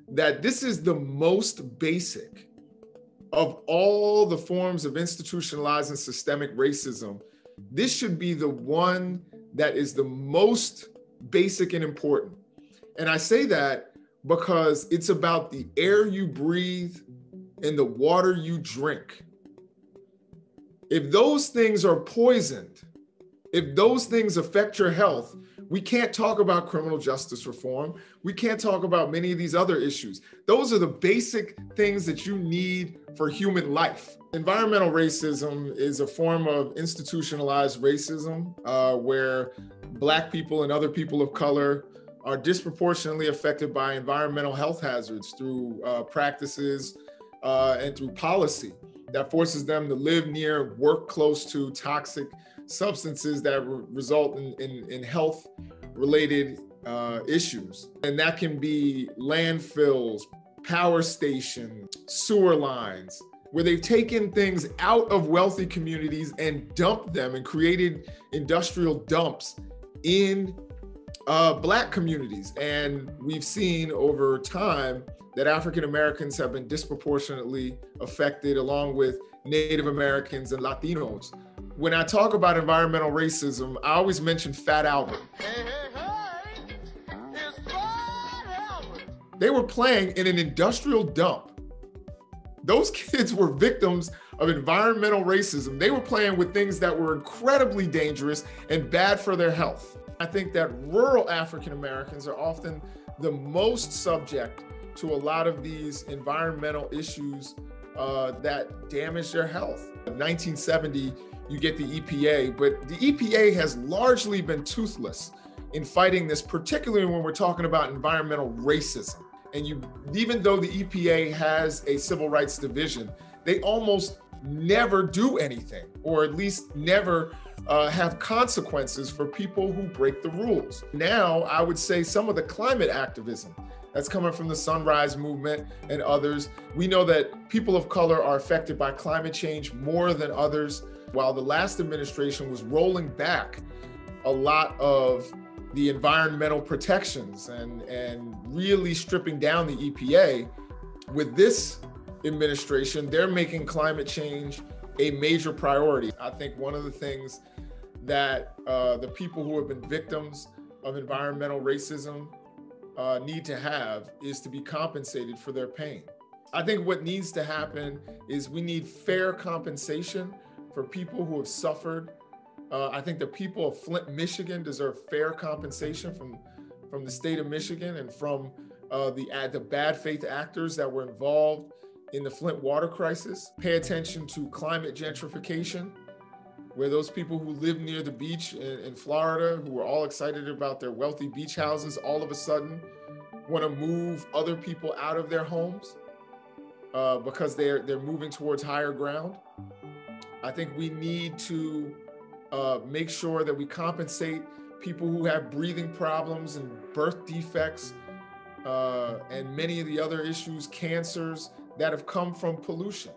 that this is the most basic of all the forms of institutionalized and systemic racism. This should be the one that is the most basic and important. And I say that because it's about the air you breathe and the water you drink. If those things are poisoned, if those things affect your health, we can't talk about criminal justice reform. We can't talk about many of these other issues. Those are the basic things that you need for human life. Environmental racism is a form of institutionalized racism where Black people and other people of color are disproportionately affected by environmental health hazards through practices and through policy that forces them to live near, work close to toxic substances that result in health-related issues. And that can be landfills, power stations, sewer lines, where they've taken things out of wealthy communities and dumped them and created industrial dumps in Black communities. And we've seen over time that African Americans have been disproportionately affected, along with Native Americans and Latinos. When I talk about environmental racism, I always mention Fat Albert. Hey, it's Fat Albert. They were playing in an industrial dump. Those kids were victims of environmental racism. They were playing with things that were incredibly dangerous and bad for their health. I think that rural African Americans are often the most subject to a lot of these environmental issues that damage their health. In 1970, you get the EPA, but the EPA has largely been toothless in fighting this, particularly when we're talking about environmental racism. And even though the EPA has a civil rights division, they almost never do anything, or at least never have consequences for people who break the rules. Now, I would say some of the climate activism that's coming from the Sunrise Movement and others, we know that people of color are affected by climate change more than others. While the last administration was rolling back a lot of the environmental protections and really stripping down the EPA, with this administration, they're making climate change a major priority. I think one of the things that the people who have been victims of environmental racism need to have is to be compensated for their pain. I think what needs to happen is we need fair compensation for people who have suffered. I think the people of Flint, Michigan deserve fair compensation from the state of Michigan and from the bad faith actors that were involved in the Flint Water Crisis. Pay attention to climate gentrification, where those people who live near the beach in Florida, who were all excited about their wealthy beach houses, all of a sudden want to move other people out of their homes because they're moving towards higher ground. I think we need to make sure that we compensate people who have breathing problems and birth defects and many of the other issues, cancers that have come from pollution.